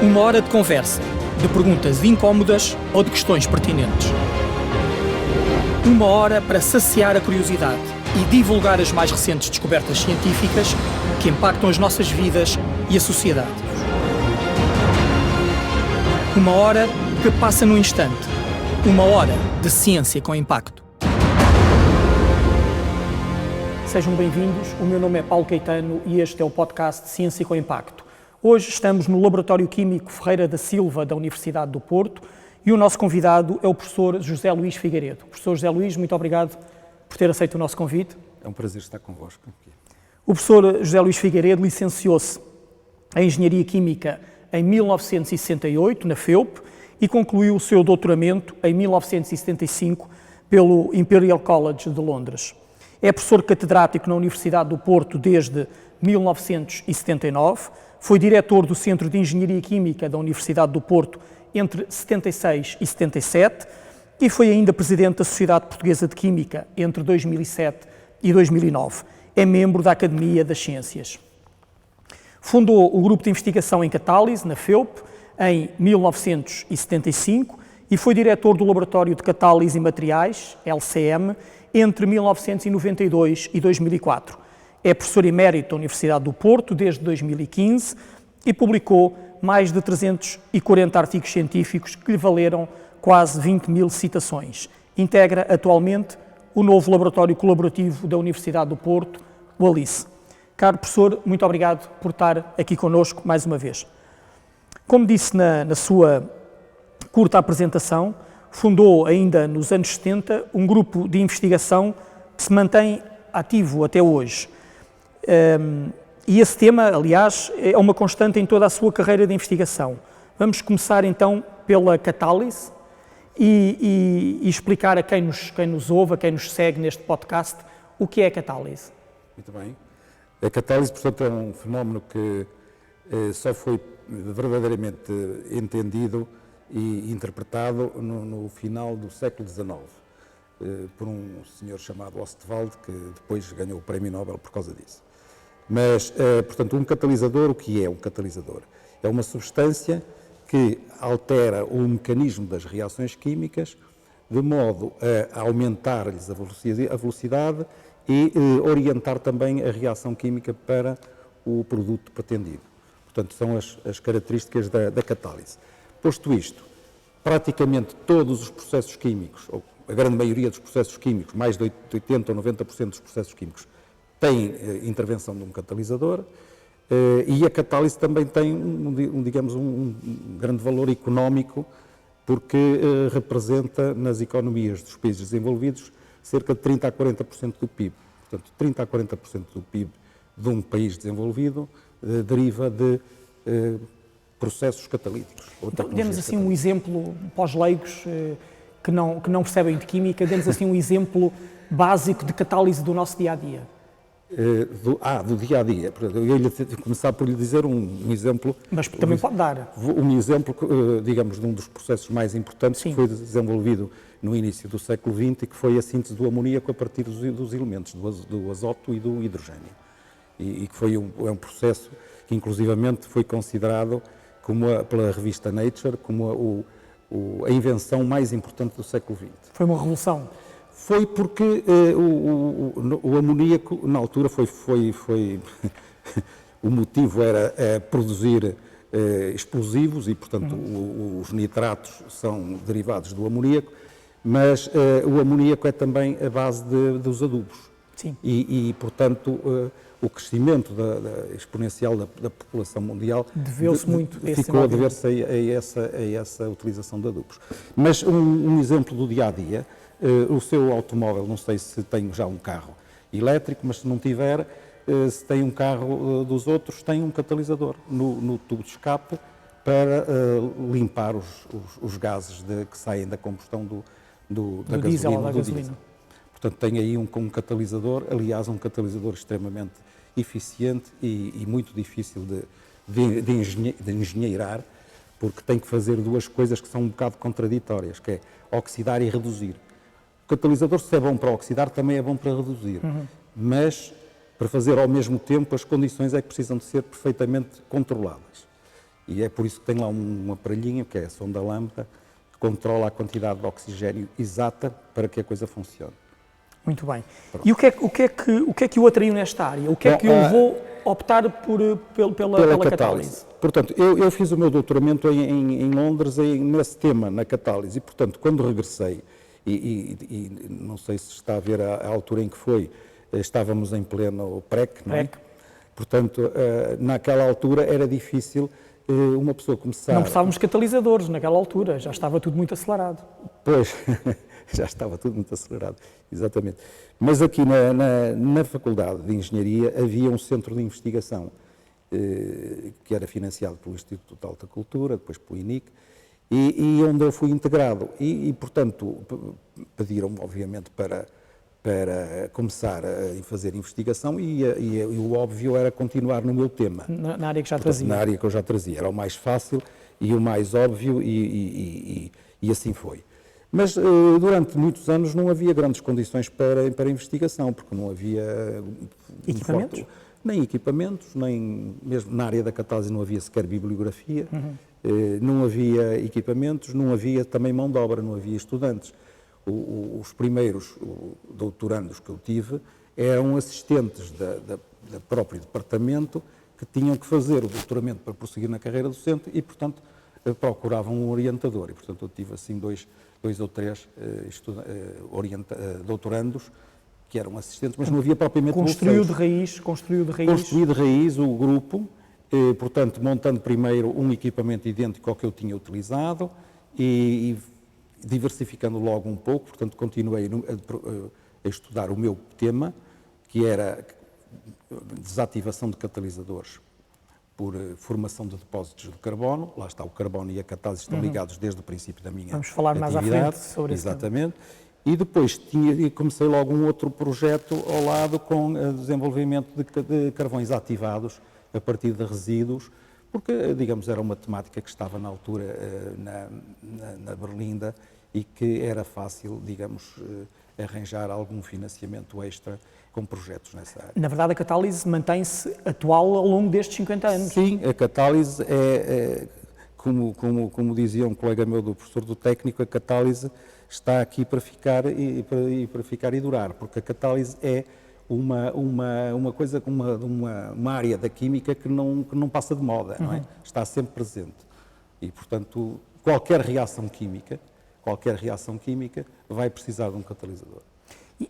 Uma hora de conversa, de perguntas incómodas ou de questões pertinentes. Uma hora para saciar a curiosidade e divulgar as mais recentes descobertas científicas que impactam as nossas vidas e a sociedade. Uma hora que passa num instante. Uma hora de ciência com impacto. Sejam bem-vindos, o meu nome é Paulo Caetano e este é o podcast Ciência com Impacto. Hoje estamos no Laboratório Químico Ferreira da Silva da Universidade do Porto e o nosso convidado é o professor José Luís Figueiredo. Professor José Luís, muito obrigado por ter aceito o nosso convite. É um prazer estar convosco. O professor José Luís Figueiredo licenciou-se em Engenharia Química em 1968, na FEUP, e concluiu o seu doutoramento em 1975 pelo Imperial College de Londres. É professor catedrático na Universidade do Porto desde 1979, foi diretor do Centro de Engenharia Química da Universidade do Porto entre 76 e 77 e foi ainda presidente da Sociedade Portuguesa de Química entre 2007 e 2009. É membro da Academia das Ciências. Fundou o Grupo de Investigação em Catálise, na FEUP, em 1975 e foi diretor do Laboratório de Catálise e Materiais, LCM, entre 1992 e 2004. É professor emérito da Universidade do Porto desde 2015 e publicou mais de 340 artigos científicos que lhe valeram quase 20 mil citações. Integra atualmente o novo Laboratório Colaborativo da Universidade do Porto, o ALICE. Caro professor, muito obrigado por estar aqui connosco mais uma vez. Como disse na sua curta apresentação, fundou ainda nos anos 70 um grupo de investigação que se mantém ativo até hoje. E esse tema, aliás, é uma constante em toda a sua carreira de investigação. Vamos começar então pela catálise e explicar a quem nos ouve, a quem nos segue neste podcast, o que é a catálise. Muito bem. A catálise, portanto, é um fenómeno que só foi verdadeiramente entendido e interpretado no final do século XIX, por um senhor chamado Ostwald, que depois ganhou o Prémio Nobel por causa disso. Mas, portanto, um catalisador, o que é um catalisador? É uma substância que altera o mecanismo das reações químicas de modo a aumentar-lhes a velocidade e orientar também a reação química para o produto pretendido. Portanto, são as características da catálise. Posto isto, praticamente todos os processos químicos, ou a grande maioria dos processos químicos, mais de 80% ou 90% dos processos químicos, tem intervenção de um catalisador e a catálise também tem, digamos, um grande valor económico porque representa nas economias dos países desenvolvidos cerca de 30% a 40% do PIB. Portanto, 30% a 40% do PIB de um país desenvolvido deriva de processos catalíticos. Então, demos assim um exemplo para os leigos que não percebem de química, demos assim um exemplo básico de catálise do nosso dia-a-dia. Do dia-a-dia. Eu ia começar por lhe dizer um exemplo. Mas também pode dar. Um exemplo, digamos, de um dos processos mais importantes que foi desenvolvido no início do século XX e que foi a síntese do amoníaco a partir dos elementos, do azoto e do hidrogênio. E que foi um processo que, inclusivamente, foi considerado pela revista Nature como a invenção mais importante do século XX. Foi uma revolução. Foi porque o amoníaco, na altura, o motivo era produzir explosivos e, portanto, os nitratos são derivados do amoníaco, mas o amoníaco é também a base dos adubos. Sim. E portanto, o crescimento exponencial da população mundial ficou a dever-se a essa utilização de adubos. Mas um exemplo do dia-a-dia, o seu automóvel, não sei se tem já um carro elétrico, mas se não tiver, se tem um carro dos outros, tem um catalisador no tubo de escape para limpar os gases que saem da combustão da gasolina. Portanto, tem aí um catalisador, aliás, um catalisador extremamente eficiente e muito difícil de engenheirar, porque tem que fazer duas coisas que são um bocado contraditórias, que é oxidar e reduzir. O catalisador, se é bom para oxidar, também é bom para reduzir, mas para fazer ao mesmo tempo as condições é que precisam de ser perfeitamente controladas. E é por isso que tem lá um aparelhinho, que é a sonda lambda, que controla a quantidade de oxigênio exata para que a coisa funcione. Muito bem. E o que é que o atraiu nesta área? O que é que o levou a optar pela catálise? Portanto, eu fiz o meu doutoramento em Londres nesse tema, na catálise, e portanto, quando regressei, e não sei se está a ver a altura em que foi, estávamos em pleno PREC, não é? Portanto, naquela altura era difícil uma pessoa começar... Não precisávamos de catalisadores naquela altura, já estava tudo muito acelerado. Pois, já estava tudo muito acelerado, exatamente. Mas aqui na Faculdade de Engenharia havia um centro de investigação que era financiado pelo Instituto de Alta Cultura, depois pelo INIC, e onde eu fui integrado. Portanto, pediram-me, obviamente, para começar a fazer investigação e o óbvio era continuar no meu tema. Na área que já trazia. Na área que eu já trazia. Era o mais fácil e o mais óbvio e assim foi. Mas durante muitos anos não havia grandes condições para investigação, porque não havia... Equipamentos? Nem equipamentos, nem mesmo na área da catálise não havia sequer bibliografia, não havia equipamentos, não havia também mão de obra, não havia estudantes. Os primeiros doutorandos que eu tive eram assistentes do próprio departamento que tinham que fazer o doutoramento para prosseguir na carreira docente e, portanto, procuravam um orientador. E, portanto, eu tive assim dois ou três doutorandos que eram assistentes, mas não havia propriamente Construiu de raiz. Construí de raiz o grupo, portanto, montando primeiro um equipamento idêntico ao que eu tinha utilizado e diversificando logo um pouco, portanto, continuei a estudar o meu tema, que era desativação de catalisadores por formação de depósitos de carbono. Lá está, o carbono e a catálise estão ligados desde o princípio da minha atividade. Vamos falar mais à frente sobre isso. Exatamente. E depois comecei logo um outro projeto ao lado com o desenvolvimento de carvões ativados a partir de resíduos, porque, digamos, era uma temática que estava na altura na Berlinda e que era fácil, digamos, arranjar algum financiamento extra com projetos nessa área. Na verdade, a catálise mantém-se atual ao longo destes 50 anos. Sim, a catálise como dizia um colega meu do professor do técnico, a catálise está aqui para ficar e durar, porque a catálise é uma coisa, uma área da química que não passa de moda, não é? Está sempre presente. E, portanto, qualquer reação química vai precisar de um catalisador.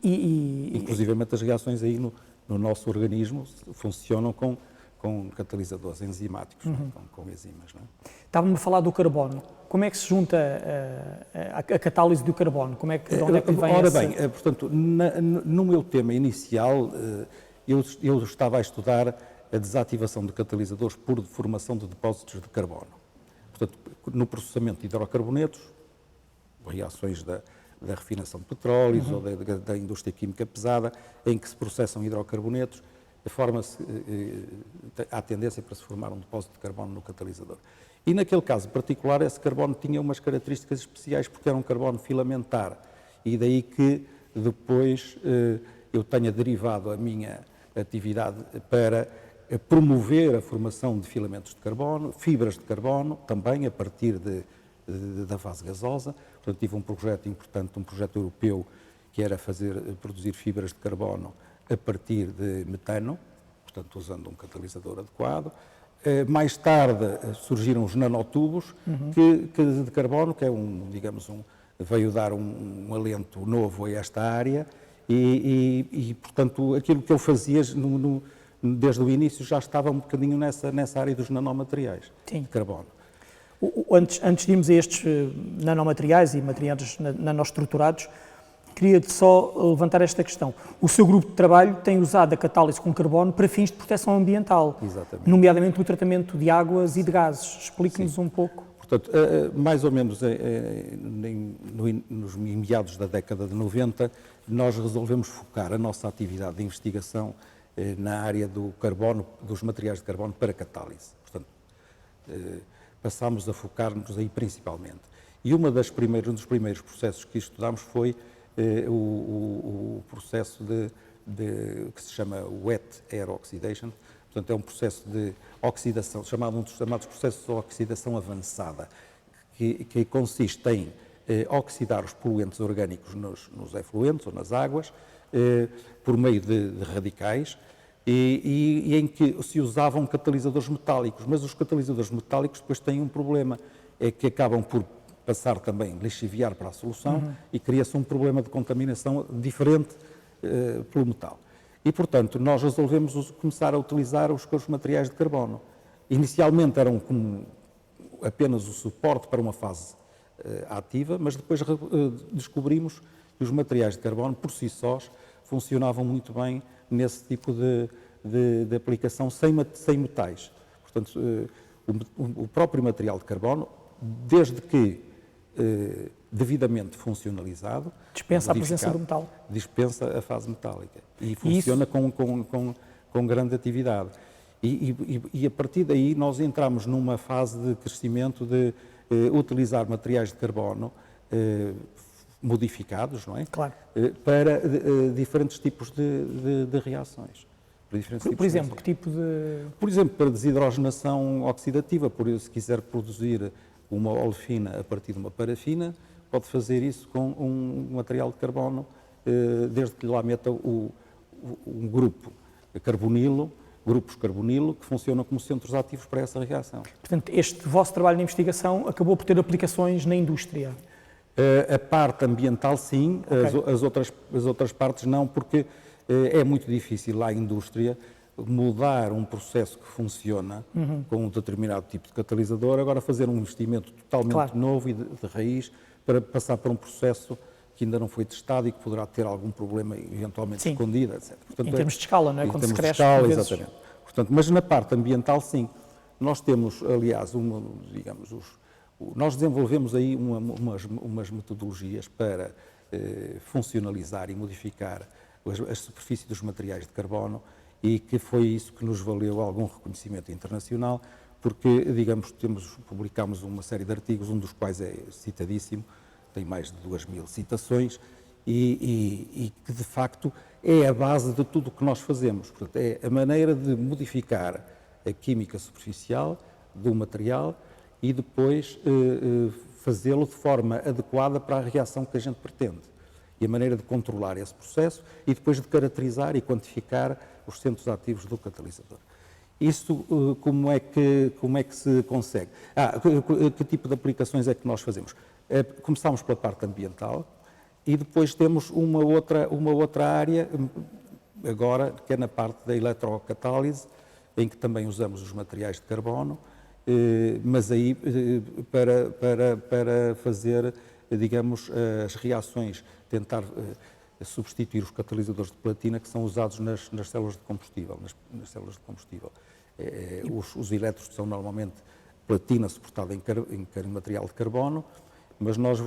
Inclusivamente as reações aí no nosso organismo funcionam com catalisadores enzimáticos, com enzimas. Não é? Estava-me a falar do carbono. Como é que se junta a catálise do carbono? De onde é que vem Ora bem, portanto, no meu tema inicial, eu estava a estudar a desativação de catalisadores por formação de depósitos de carbono. Portanto, no processamento de hidrocarbonetos, reações da refinação de petróleos ou da indústria química pesada, em que se processam hidrocarbonetos, há tendência para se formar um depósito de carbono no catalisador. E naquele caso particular, esse carbono tinha umas características especiais, porque era um carbono filamentar, e daí que depois eu tenha derivado a minha atividade para promover a formação de filamentos de carbono, fibras de carbono, também a partir da fase gasosa. Portanto, tive um projeto importante, um projeto europeu, que era produzir fibras de carbono a partir de metano, portanto, usando um catalisador adequado. Mais tarde surgiram os nanotubos de carbono, que é veio dar um alento novo a esta área e, portanto, aquilo que eu fazia desde o início já estava um bocadinho nessa área dos nanomateriais de carbono. Antes de irmos a estes nanomateriais e materiais nanoestruturados, queria só levantar esta questão. O seu grupo de trabalho tem usado a catálise com carbono para fins de proteção ambiental, exatamente, nomeadamente o tratamento de águas e de gases. Explique-nos um pouco. Portanto, mais ou menos nos meados da década de 90, nós resolvemos focar a nossa atividade de investigação na área do carbono, dos materiais de carbono para catálise. Portanto, passámos a focar-nos aí principalmente. E um dos primeiros processos que estudámos foi o processo que se chama Wet Air Oxidation, Portanto, é um processo de oxidação, um dos chamados processos de oxidação avançada, que consiste em oxidar os poluentes orgânicos nos efluentes ou nas águas, por meio de radicais, e em que se usavam catalisadores metálicos. Mas os catalisadores metálicos depois têm um problema, é que acabam por passar também lixiviar para a solução e cria-se um problema de contaminação diferente pelo metal. E, portanto, nós resolvemos começar a utilizar os materiais de carbono. Inicialmente eram como apenas o suporte para uma fase ativa, mas depois descobrimos que os materiais de carbono, por si sós, funcionavam muito bem nesse tipo de aplicação sem metais. Portanto, o próprio material de carbono, desde que devidamente funcionalizado, dispensa a presença do metal. Dispensa a fase metálica e funciona com grande atividade. E a partir daí nós entramos numa fase de crescimento de utilizar materiais de carbono modificados, não é? Claro. Para diferentes tipos de reações. Por exemplo, que tipo de... Por exemplo, para desidrogenação oxidativa, se quiser produzir uma olefina a partir de uma parafina, pode fazer isso com um material de carbono, desde que lá meta um grupo carbonilo, grupos carbonilo, que funcionam como centros ativos para essa reação. Portanto, este vosso trabalho de investigação acabou por ter aplicações na indústria? A parte ambiental, sim, okay. As outras partes não, porque é muito difícil lá a indústria mudar um processo que funciona com um determinado tipo de catalisador, agora fazer um investimento totalmente novo e de raiz para passar para um processo que ainda não foi testado e que poderá ter algum problema eventualmente escondido, etc. Portanto, em termos de escala, não é? Quando se cresce, escala, exatamente. Portanto, mas na parte ambiental, sim. Nós temos, aliás, nós desenvolvemos aí umas metodologias para funcionalizar e modificar a superfície dos materiais de carbono, e que foi isso que nos valeu algum reconhecimento internacional, porque, digamos, publicámos uma série de artigos, um dos quais é citadíssimo, tem mais de 2.000 citações, e que, de facto, é a base de tudo o que nós fazemos. Portanto, é a maneira de modificar a química superficial do material e depois fazê-lo de forma adequada para a reação que a gente pretende. E a maneira de controlar esse processo e depois de caracterizar e quantificar os centros ativos do catalisador. Isso, como é que se consegue? Que tipo de aplicações é que nós fazemos? Começámos pela parte ambiental e depois temos uma outra área, agora, que é na parte da eletrocatálise, em que também usamos os materiais de carbono, mas aí para fazer, digamos, as reações, tentar substituir os catalisadores de platina que são usados nas células de combustível. Nas células de combustível. Os elétrons são normalmente platina suportada em material de carbono, mas nós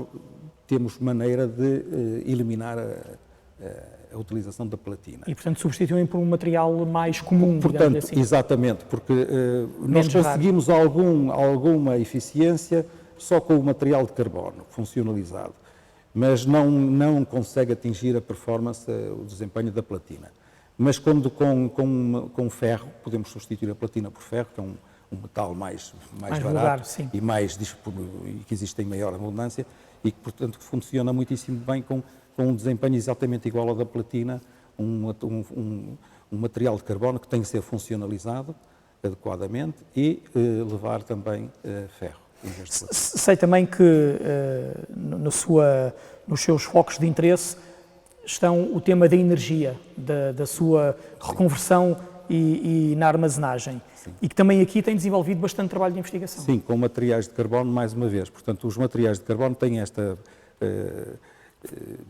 temos maneira de eliminar a utilização da platina. E, portanto, substituem por um material mais comum, portanto, assim. Exatamente, porque nós conseguimos alguma eficiência só com o material de carbono funcionalizado, mas não consegue atingir a performance, o desempenho da platina. Mas quando com ferro, podemos substituir a platina por ferro, que é um metal mais barato vulgar, e que existe em maior abundância e que, portanto, funciona muitíssimo bem com um desempenho exatamente igual ao da platina, um material de carbono que tem que ser funcionalizado adequadamente e levar também ferro. Sei também que nos seus focos de interesse estão o tema da energia, da sua reconversão e na armazenagem. Sim. E que também aqui tem desenvolvido bastante trabalho de investigação. Sim, com materiais de carbono, mais uma vez. Portanto, os materiais de carbono têm esta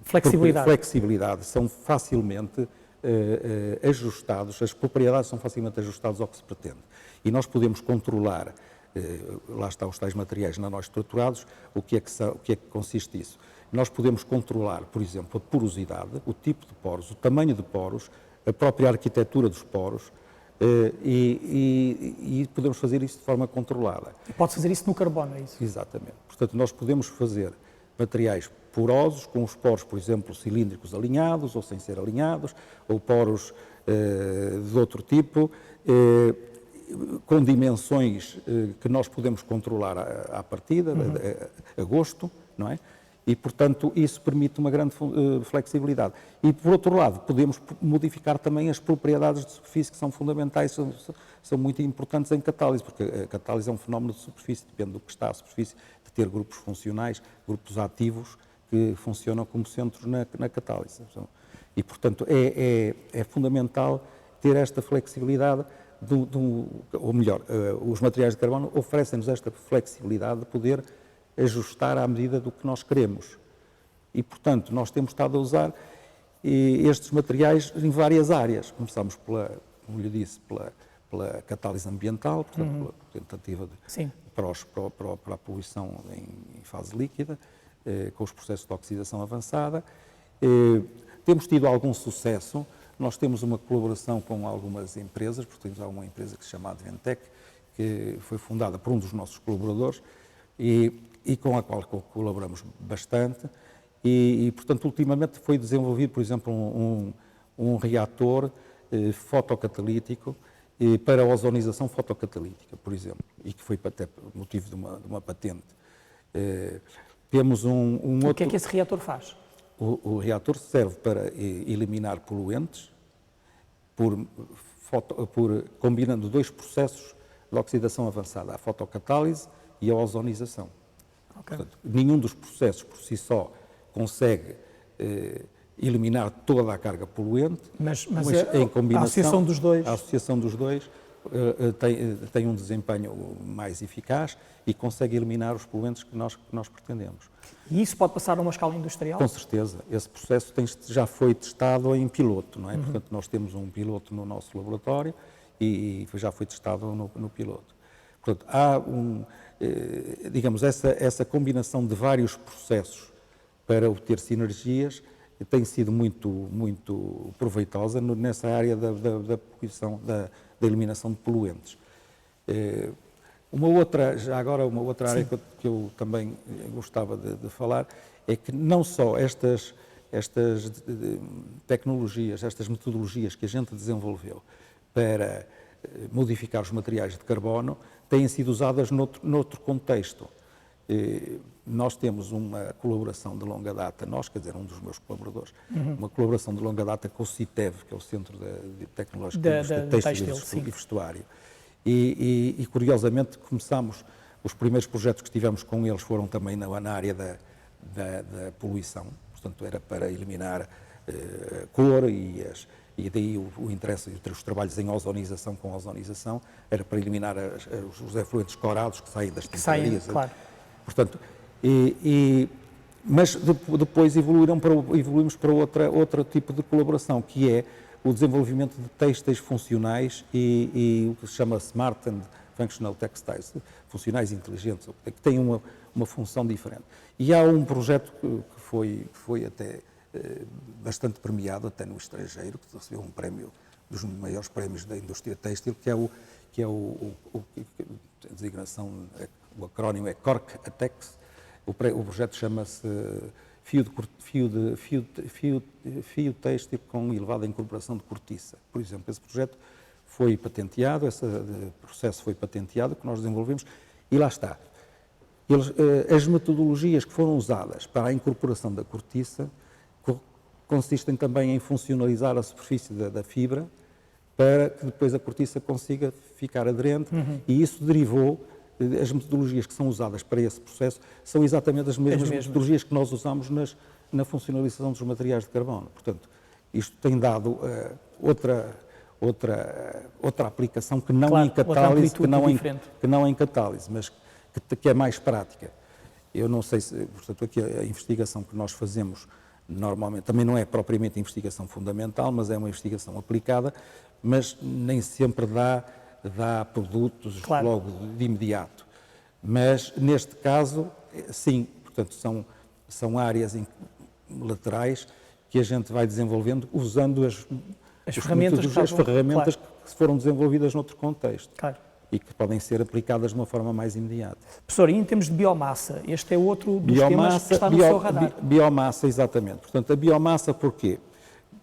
flexibilidade, são facilmente ajustados, as propriedades são facilmente ajustadas ao que se pretende. E nós podemos controlar, lá está os tais materiais nanoestruturados, o que é que consiste isso? Nós podemos controlar, por exemplo, a porosidade, o tipo de poros, o tamanho de poros, a própria arquitetura dos poros, e podemos fazer isso de forma controlada. E pode fazer isso no carbono, é isso? Exatamente. Portanto, nós podemos fazer materiais porosos, com os poros, por exemplo, cilíndricos alinhados ou sem ser alinhados, ou poros de outro tipo, com dimensões que nós podemos controlar à partida, a gosto, não é? E, portanto, isso permite uma grande flexibilidade. E, por outro lado, podemos modificar também as propriedades de superfície, que são fundamentais, são muito importantes em catálise, porque a catálise é um fenómeno de superfície, depende do que está à superfície, de ter grupos funcionais, grupos ativos, que funcionam como centros na catálise. E, portanto, é fundamental ter esta flexibilidade, ou melhor, os materiais de carbono oferecem-nos esta flexibilidade de poder ajustar à medida do que nós queremos. E, portanto, nós temos estado a usar estes materiais em várias áreas. Começamos como lhe disse, pela catálise ambiental, portanto, pela tentativa para a poluição em fase líquida, com os processos de oxidação avançada. Temos tido algum sucesso. Nós temos uma colaboração com algumas empresas, porque temos uma empresa que se chama Adventec, que foi fundada por um dos nossos colaboradores, e com a qual colaboramos bastante, e portanto, ultimamente foi desenvolvido, por exemplo, um reator fotocatalítico para ozonização fotocatalítica, por exemplo, e que foi até motivo de uma patente. Temos um outro... O que é que esse reator faz? O reator serve para eliminar poluentes, combinando dois processos de oxidação avançada, a fotocatálise e a ozonização. Okay. Portanto, nenhum dos processos por si só consegue eliminar toda a carga poluente, mas em combinação, a associação dos dois tem um desempenho mais eficaz e consegue eliminar os poluentes que nós pretendemos. E isso pode passar a uma escala industrial? Com certeza. Esse processo já foi testado em piloto, não é? Portanto, nós temos um piloto no nosso laboratório e já foi testado no piloto. Portanto, há digamos, essa combinação de vários processos para obter sinergias tem sido muito proveitosa nessa área da poluição, da eliminação de poluentes. Uma outra área que eu também gostava de falar é que não só estas tecnologias, estas metodologias que a gente desenvolveu para modificar os materiais de carbono têm sido usadas noutro contexto. Nós temos uma colaboração de longa data, quer dizer, um dos meus colaboradores, uma colaboração de longa data com o CITEV, que é o Centro Tecnológico de Têxtil e Vestuário. E curiosamente começamos, os primeiros projetos que tivemos com eles foram também na área da poluição, portanto era para eliminar a cor e daí o interesse de ter os trabalhos em ozonização com ozonização, era para eliminar os efluentes corados que saem das tinturarias. Claro. Portanto, mas depois evoluímos para outro tipo de colaboração, que é o desenvolvimento de têxteis funcionais e o que se chama Smart and Functional Textiles, funcionais inteligentes, que têm uma função diferente. E há um projeto que foi até bastante premiado, até no estrangeiro, que recebeu um prémio, dos maiores prémios da indústria têxtil, que é a designação, o acrónimo é Cork ATEX. O projeto chama-se fio têxtil com elevada incorporação de cortiça. Por exemplo, esse projeto foi patenteado, esse processo foi patenteado, que nós desenvolvemos, e lá está. As metodologias que foram usadas para a incorporação da cortiça consistem também em funcionalizar a superfície da fibra para que depois a cortiça consiga ficar aderente, e isso derivou, as metodologias que são usadas para esse processo são exatamente as mesmas metodologias que nós usamos na funcionalização dos materiais de carbono. Portanto, isto tem dado outra aplicação que não em catálise, que não em catálise, mas que é mais prática. Eu não sei se, portanto, aqui a investigação que nós fazemos normalmente também não é propriamente investigação fundamental, mas é uma investigação aplicada, mas nem sempre dá produtos logo de imediato. Mas neste caso, sim, portanto, são áreas laterais que a gente vai desenvolvendo usando as ferramentas que foram desenvolvidas noutro contexto. Claro. E que podem ser aplicadas de uma forma mais imediata. Professor, e em termos de biomassa, este é outro dos temas que está no seu radar. Biomassa, exatamente. Portanto, a biomassa porquê?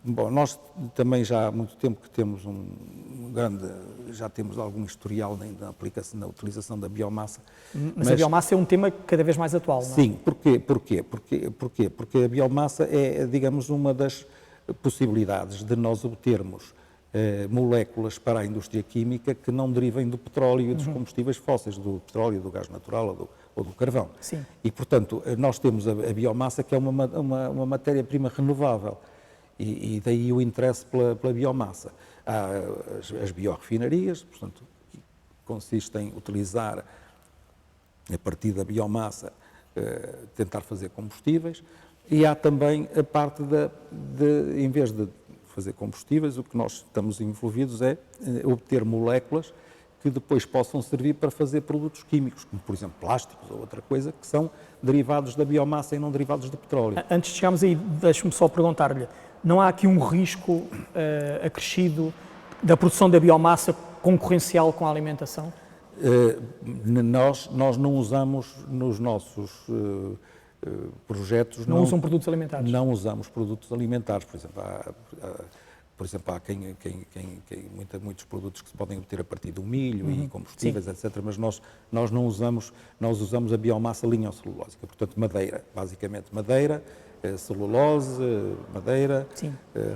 Bom, nós também já há muito tempo que temos já temos algum historial na aplicação, na utilização da biomassa. Mas a biomassa é um tema cada vez mais atual, não é? Sim, porquê? Porque a biomassa é, digamos, uma das possibilidades de nós obtermos moléculas para a indústria química que não derivem do petróleo e dos combustíveis fósseis, do petróleo, do gás natural ou do carvão. Sim. E, portanto, nós temos a biomassa, que é uma matéria-prima renovável, e daí o interesse pela biomassa. Há as biorrefinarias, portanto, que consistem em utilizar, a partir da biomassa, tentar fazer combustíveis, e há também a parte em vez de fazer combustíveis, o que nós estamos envolvidos é obter moléculas que depois possam servir para fazer produtos químicos, como por exemplo plásticos ou outra coisa, que são derivados da biomassa e não derivados do petróleo. Antes de chegarmos aí, deixe-me só perguntar-lhe, não há aqui um risco acrescido da produção da biomassa concorrencial com a alimentação? Nós não usamos nos nossos projetos... Não usam produtos alimentares? Não usamos produtos alimentares, por exemplo, há muitos produtos que se podem obter a partir do milho e combustíveis, sim, etc., mas nós não usamos, nós usamos a biomassa lignocelulósica, portanto madeira, basicamente madeira, celulose, madeira,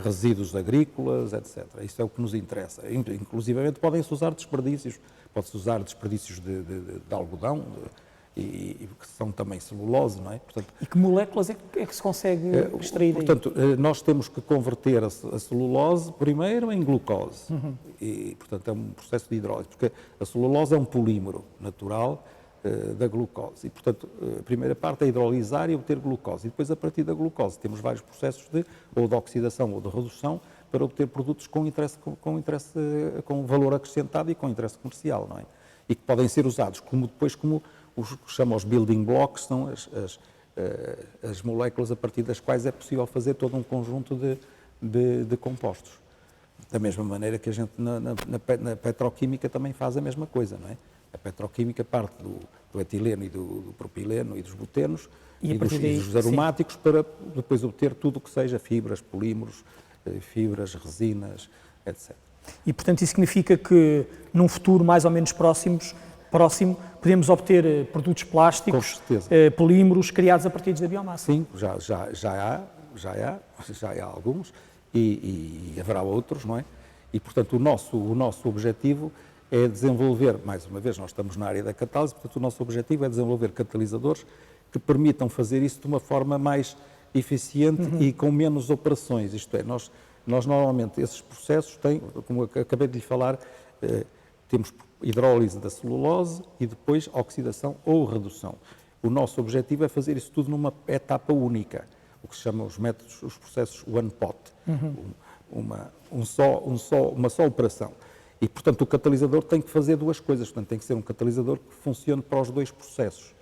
resíduos agrícolas, etc. Isso é o que nos interessa. Inclusivamente podem-se usar desperdícios, pode-se usar desperdícios de algodão, e que são também celulose, não é? Portanto, e que moléculas é que se consegue extrair daí? Portanto, nós temos que converter a celulose primeiro em glucose. E, portanto, é um processo de hidrólise, porque a celulose é um polímero natural da glucose. E, portanto, a primeira parte é hidrolisar e obter glucose. E depois, a partir da glucose, temos vários processos ou de oxidação ou de redução para obter produtos com valor acrescentado e com interesse comercial, não é? E que podem ser usados como os que chamam os building blocks, são as moléculas a partir das quais é possível fazer todo um conjunto de compostos. Da mesma maneira que a gente na petroquímica também faz a mesma coisa, não é? A petroquímica parte do etileno e do propileno e dos butenos e dos aromáticos, para depois obter tudo o que seja fibras, polímeros, fibras, resinas, etc. E, portanto, isso significa que num futuro mais ou menos próximo podemos obter produtos plásticos, polímeros criados a partir da biomassa? Sim, já há alguns e haverá outros, não é? E, portanto, o nosso objetivo é desenvolver, mais uma vez, nós estamos na área da catálise, portanto, o nosso objetivo é desenvolver catalisadores que permitam fazer isso de uma forma mais eficiente e com menos operações. Isto é, nós normalmente, esses processos têm, como acabei de lhe falar, temos hidrólise da celulose e depois oxidação ou redução. O nosso objetivo é fazer isso tudo numa etapa única, o que se chama os processos one pot, uma só operação. E, portanto, o catalisador tem que fazer duas coisas, portanto, tem que ser um catalisador que funcione para os dois processos.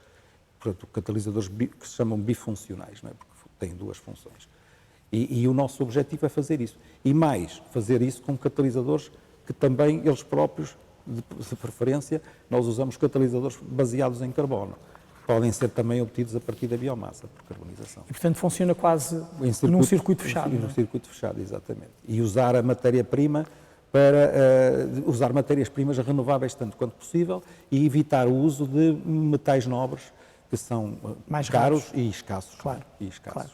Portanto, catalisadores que se chamam bifuncionais, não é? Porque têm duas funções. E o nosso objetivo é fazer isso. E mais, fazer isso com catalisadores que também, eles próprios, de preferência, nós usamos catalisadores baseados em carbono. Podem ser também obtidos a partir da biomassa, por carbonização. E, portanto, funciona quase num circuito fechado. Num circuito fechado, exatamente. E usar a matéria-prima usar matérias-primas renováveis tanto quanto possível e evitar o uso de metais nobres que são mais caros e escassos. Claro. E escassos.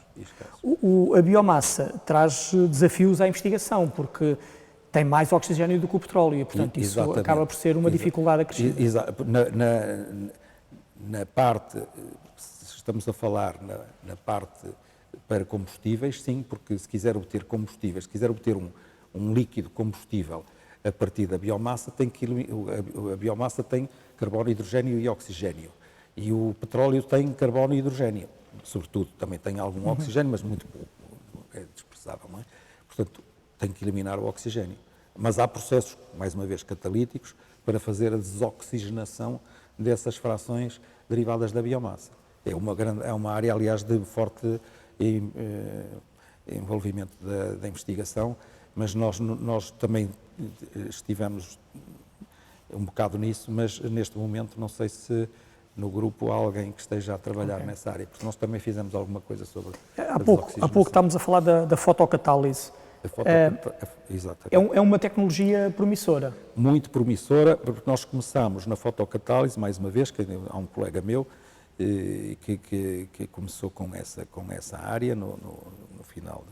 A biomassa traz desafios à investigação, porque tem mais oxigênio do que o petróleo e, portanto, isso acaba por ser uma dificuldade acrescida. Na parte, se estamos a falar na parte para combustíveis, sim, porque se quiser obter combustíveis, se quiser obter um líquido combustível a partir da biomassa, a biomassa tem carbono, hidrogênio e oxigênio. E o petróleo tem carbono e hidrogênio, sobretudo. Também tem algum oxigênio, mas muito pouco, é dispersável, não é? Portanto, tem que eliminar o oxigênio. Mas há processos, mais uma vez, catalíticos, para fazer a desoxigenação dessas frações derivadas da biomassa. É uma área, aliás, de forte envolvimento da investigação, mas nós também estivemos um bocado nisso, mas neste momento não sei se no grupo há alguém que esteja a trabalhar nessa área, porque nós também fizemos alguma coisa sobre a desoxigenação. Há pouco estávamos a falar da fotocatálise. Exatamente. É uma tecnologia promissora. Muito promissora, porque nós começámos na fotocatálise, mais uma vez, que há um colega meu que começou com essa área no final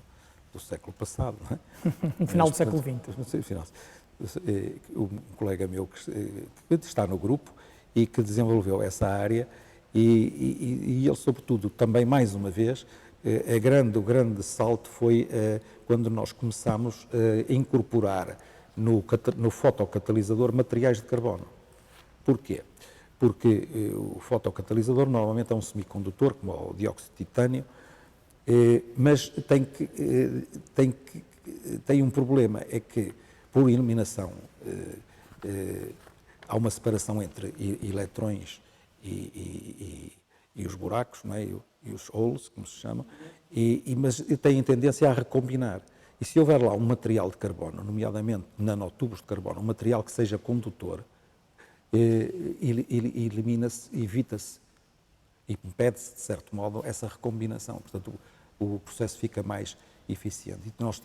do século passado. Não é? No final do século XX. Um colega meu que está no grupo e que desenvolveu essa área e ele, sobretudo, também mais uma vez, o grande salto foi quando nós começámos a incorporar no fotocatalisador materiais de carbono. Porquê? Porque o fotocatalisador normalmente é um semicondutor, como o dióxido de titânio, mas tem um problema, é que por iluminação há uma separação entre eletrões e os buracos, não é? E os holes, como se chama, mas tem tendência a recombinar. E se houver lá um material de carbono, nomeadamente nanotubos de carbono, um material que seja condutor, elimina-se, evita-se, impede-se, de certo modo, essa recombinação. Portanto, o processo fica mais eficiente. E nós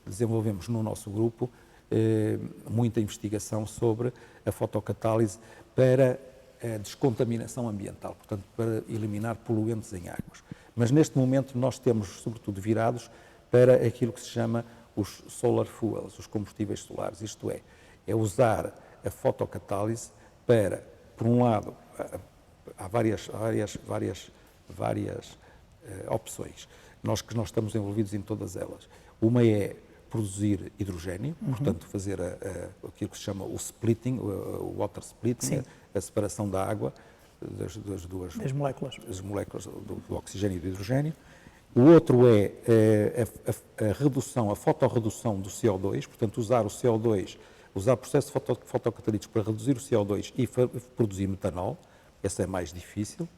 desenvolvemos no nosso grupo muita investigação sobre a fotocatálise para a descontaminação ambiental, portanto, para eliminar poluentes em águas. Mas neste momento nós temos, sobretudo, virados para aquilo que se chama os solar fuels, os combustíveis solares, isto é usar a fotocatálise para, por um lado, há várias opções, nós estamos envolvidos em todas elas. Uma é produzir hidrogênio, portanto fazer aquilo que se chama o splitting, o water splitting, a separação da água, das moléculas do oxigênio e do hidrogênio. O outro é a redução, a fotorredução do CO2, portanto usar o CO2, usar processos fotocatalíticos para reduzir o CO2 e produzir metanol. Esse é mais difícil.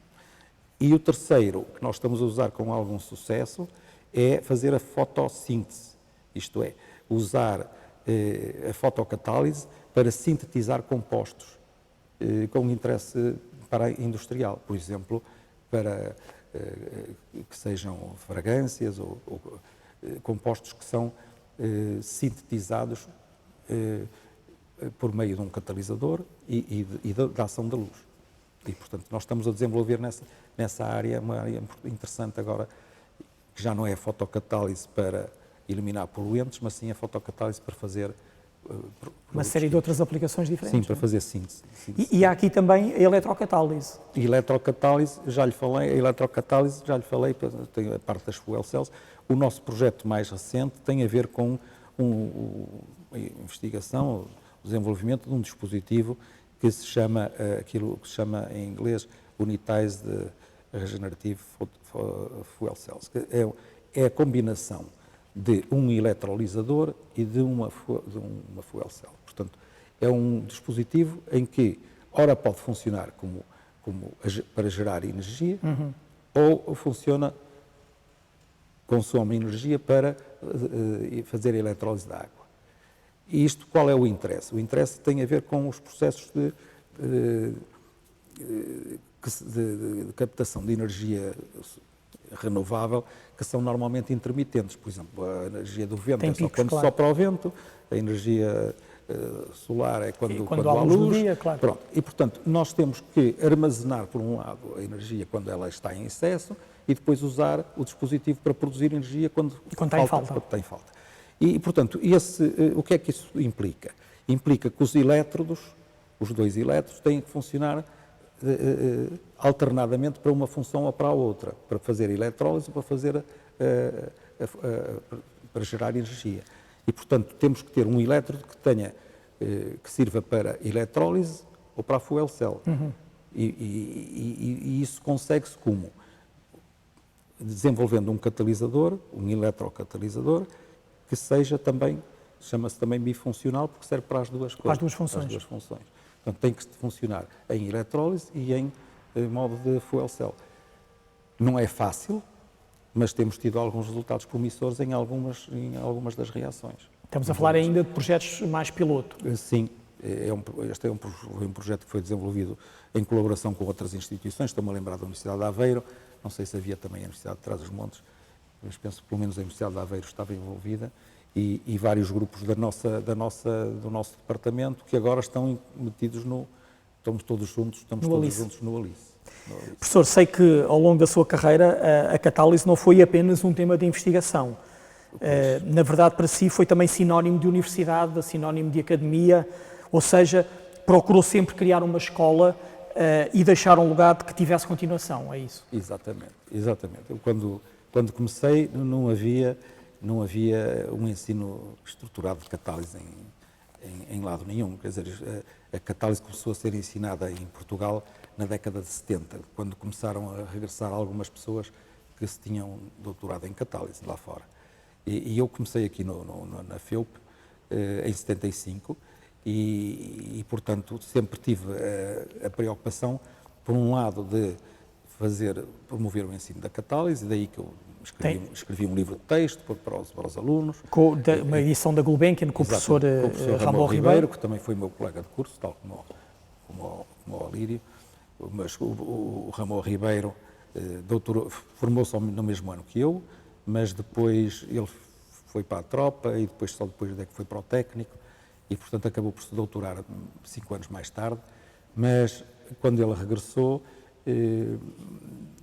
E o terceiro, que nós estamos a usar com algum sucesso, é fazer a fotossíntese, isto é, usar a fotocatálise para sintetizar compostos com interesse para industrial, por exemplo, para que sejam fragrâncias ou compostos que são sintetizados por meio de um catalisador e da ação da luz. E, portanto, nós estamos a desenvolver nessa área, uma área interessante agora, que já não é a fotocatálise para eliminar poluentes, mas sim a fotocatálise para fazer uma série de outras aplicações diferentes. Sim, para fazer síntese. E há aqui também a eletrocatálise. Já lhe falei, tem a parte das fuel cells. O nosso projeto mais recente tem a ver com a investigação, o desenvolvimento de um dispositivo que se chama, aquilo que se chama em inglês, Unitized Regenerative Fuel Cells, que é a combinação de um eletrolisador e de uma fuel cell. Portanto, é um dispositivo em que, ora pode funcionar para gerar energia, ou funciona, consome energia para fazer a eletrólise da água. E isto, qual é o interesse? O interesse tem a ver com os processos de captação de energia renovável, que são normalmente intermitentes. Por exemplo, a energia do vento é só quando sopra o vento, a energia solar é quando há luz. Dia, claro. Pronto. E, portanto, nós temos que armazenar, por um lado, a energia quando ela está em excesso e depois usar o dispositivo para produzir energia quando tem falta. E, portanto, o que é que isso implica? Implica que os dois elétrodos, têm que funcionar alternadamente para uma função ou para a outra, para fazer eletrólise ou para gerar energia. E, portanto, temos que ter um elétrodo que sirva para eletrólise ou para a fuel cell. E isso consegue-se como? Desenvolvendo um catalisador, um eletrocatalisador, que seja também, chama-se também bifuncional, porque serve para as duas coisas. Para as duas funções. Portanto, tem que funcionar em eletrólise e em modo de fuel cell. Não é fácil, mas temos tido alguns resultados promissores em algumas das reações. Estamos a falar ainda de projetos mais piloto. Sim, este é um projeto que foi desenvolvido em colaboração com outras instituições. Estou-me a lembrar da Universidade de Aveiro, não sei se havia também a Universidade de Trás-os-Montes, mas penso que pelo menos a Universidade de Aveiro estava envolvida e vários grupos do nosso departamento que agora estão metidos estamos todos juntos no Alice. Professor, sei que ao longo da sua carreira a catálise não foi apenas um tema de investigação. Na verdade, para si foi também sinónimo de universidade, sinónimo de academia, ou seja, procurou sempre criar uma escola e deixar um legado que tivesse continuação, é isso? Exatamente. Eu, quando comecei não havia um ensino estruturado de catálise em lado nenhum. Quer dizer, a catálise começou a ser ensinada em Portugal na década de 70, quando começaram a regressar algumas pessoas que se tinham doutorado em catálise lá fora. E eu comecei aqui na FEUP em 75 e, portanto, sempre tive a preocupação, por um lado, de promover o ensino da catálise, daí que eu escrevi um livro de texto para os alunos. Uma edição da Gulbenkian com o professor Ramon Ribeiro, que também foi meu colega de curso, tal como o Alírio, mas o Ramon Ribeiro formou-se no mesmo ano que eu, mas depois ele foi para a tropa e só depois é que foi para o técnico e, portanto, acabou por se doutorar 5 anos mais tarde, mas quando ele regressou,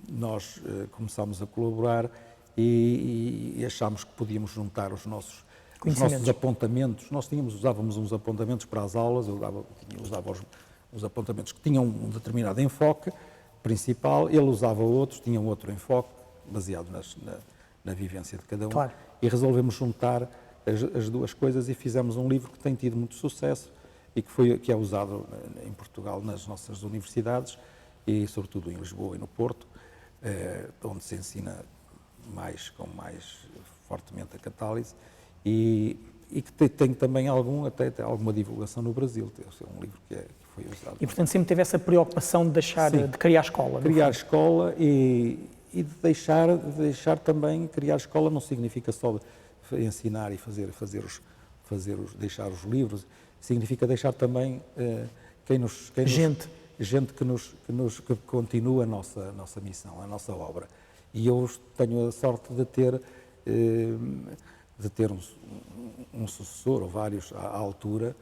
nós começámos a colaborar e achámos que podíamos juntar os nossos apontamentos. Nós usávamos uns apontamentos para as aulas, eu usava os apontamentos que tinham um determinado enfoque principal, ele usava outros, tinham outro enfoque, baseado na vivência de cada um. Claro. E resolvemos juntar as duas coisas e fizemos um livro que tem tido muito sucesso e que é usado em Portugal nas nossas universidades e sobretudo em Lisboa e no Porto, onde se ensina com mais fortemente a catálise e que tem também até alguma divulgação no Brasil. É um livro que foi usado. E, portanto, sempre teve essa preocupação de criar escola. Criar escola e de deixar também, criar escola não significa só ensinar e deixar os livros, significa deixar também gente que continua a nossa missão, a nossa obra. E eu tenho a sorte de ter um sucessor, ou vários, à altura,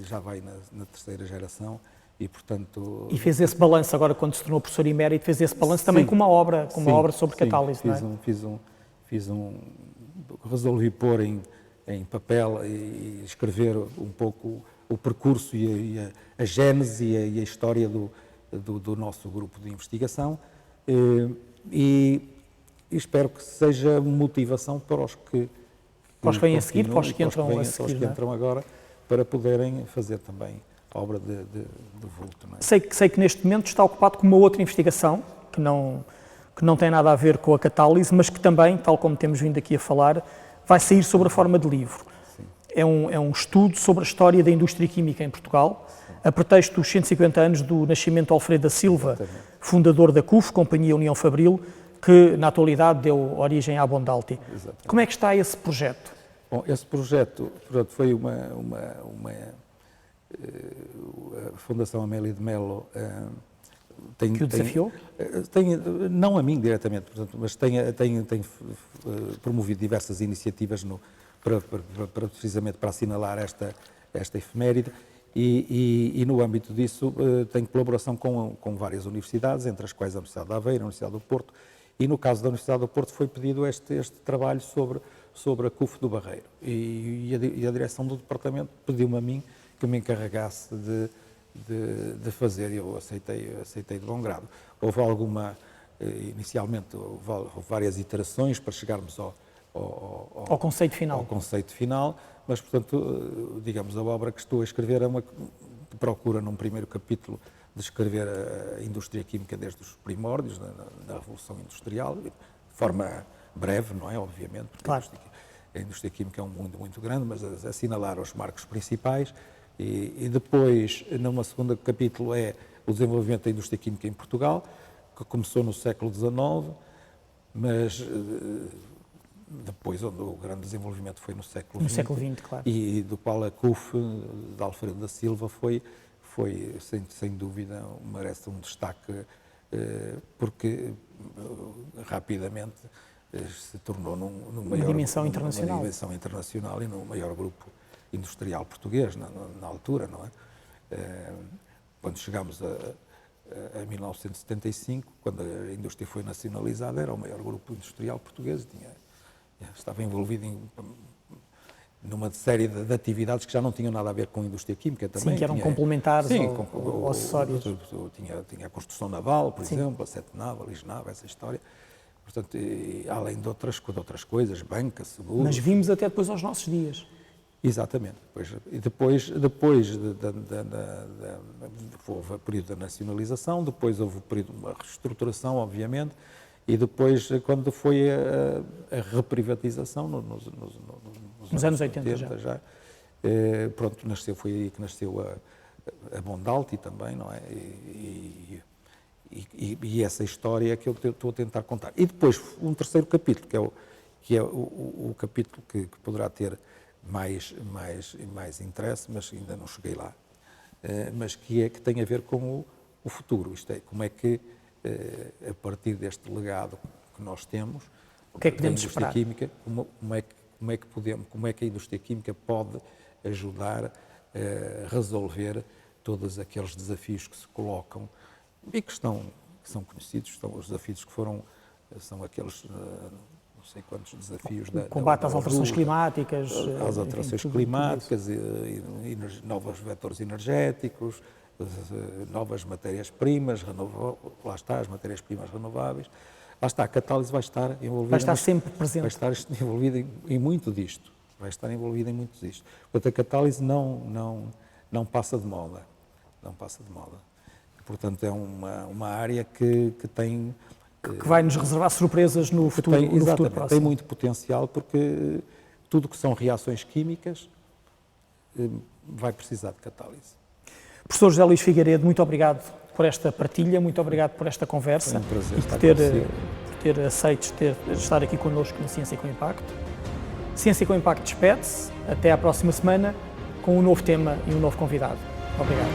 já vai na terceira geração, e portanto... E fez esse balanço agora, quando se tornou professor emérito, fez esse balanço também com uma obra sobre catálise, não é? Resolvi pôr em papel e escrever um pouco o percurso e a gênese e a história do nosso grupo de investigação e espero que seja motivação para os que vêm a seguir, para os que entram a seguir, para os que entram agora, para poderem fazer também obra de vulto. Não é? Sei que neste momento está ocupado com uma outra investigação que não tem nada a ver com a catálise, mas que também, tal como temos vindo aqui a falar, vai sair sobre a forma de livro. É um estudo sobre a história da indústria química em Portugal, a pretexto dos 150 anos do nascimento de Alfredo da Silva, fundador da CUF, Companhia União Fabril, que na atualidade deu origem à Bondalti. Como é que está esse projeto? Bom, esse projeto foi a Fundação Amélia de Mello que o desafiou? Não a mim diretamente, portanto, mas tem promovido diversas iniciativas precisamente para assinalar esta efeméride e no âmbito disso tem colaboração com várias universidades, entre as quais a Universidade de Aveiro, a Universidade do Porto, e no caso da Universidade do Porto foi pedido este trabalho sobre a CUF do Barreiro e a direção do departamento pediu-me a mim que me encarregasse de fazer, e eu aceitei de bom grado. Houve inicialmente houve várias iterações para chegarmos ao conceito final. Mas, portanto, digamos, a obra que estou a escrever procura, num primeiro capítulo, descrever a indústria química desde os primórdios, na Revolução Industrial, de forma breve, não é? Obviamente, porque claro. A indústria química é um mundo muito grande, mas assinalar os marcos principais. E depois, num segundo capítulo, é o desenvolvimento da indústria química em Portugal, que começou no século XIX, mas depois onde o grande desenvolvimento foi no século XX. No século XX, claro. E do qual a CUF, de Alfredo da Silva, foi sem dúvida, merece um destaque, porque rapidamente se tornou num Uma maior, dimensão numa internacional. dimensão internacional e no maior grupo industrial português na altura, não é? Quando chegámos a 1975, quando a indústria foi nacionalizada, era o maior grupo industrial português, estava envolvido numa série de atividades que já não tinham nada a ver com a indústria química também. Sim, que eram complementares ou acessórios. Tinha a construção naval, por exemplo, a Sete Nava, a Lisnava, essa história. Portanto, além de outras coisas, banca, seguro. Mas vimos até depois aos nossos dias. Exatamente. Depois houve o período da nacionalização, depois houve o período de uma reestruturação, obviamente, e depois, quando foi a reprivatização, nos anos 80 já pronto, foi aí que nasceu a Bondalti também, não é? E essa história é que eu estou a tentar contar. E depois, um terceiro capítulo, que é o capítulo que poderá ter mais interesse, mas ainda não cheguei lá, mas que tem a ver com o futuro, isto é, como é que, a partir deste legado que nós temos, o que é que podemos esperar? Química, como é que a indústria química pode ajudar a resolver todos aqueles desafios que se colocam e que são conhecidos, são os desafios que são aqueles, não sei quantos desafios o combate às alterações climáticas, às alterações climáticas e novos vetores energéticos, novas matérias-primas, lá está, as matérias-primas renováveis. Lá está, a catálise vai estar envolvida... Vai estar sempre presente. Vai estar envolvida em muito disto. Vai estar envolvida em muito disto. Portanto, a catálise não passa de moda. Não passa de moda. Portanto, é uma área que tem... Que vai nos reservar surpresas no futuro próximo. Tem muito potencial porque tudo que são reações químicas vai precisar de catálise. Professor José Luís Figueiredo, muito obrigado por esta partilha, muito obrigado por esta conversa. Foi um prazer e estar por ter aceito estar aqui connosco na Ciência com Impacto. Ciência com Impacto despede-se. Até à próxima semana com um novo tema e um novo convidado. Obrigado.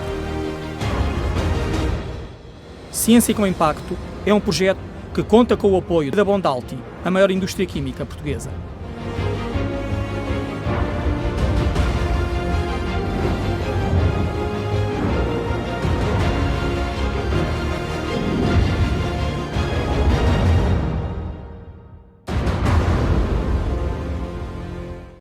Ciência com Impacto é um projeto que conta com o apoio da Bondalti, a maior indústria química portuguesa.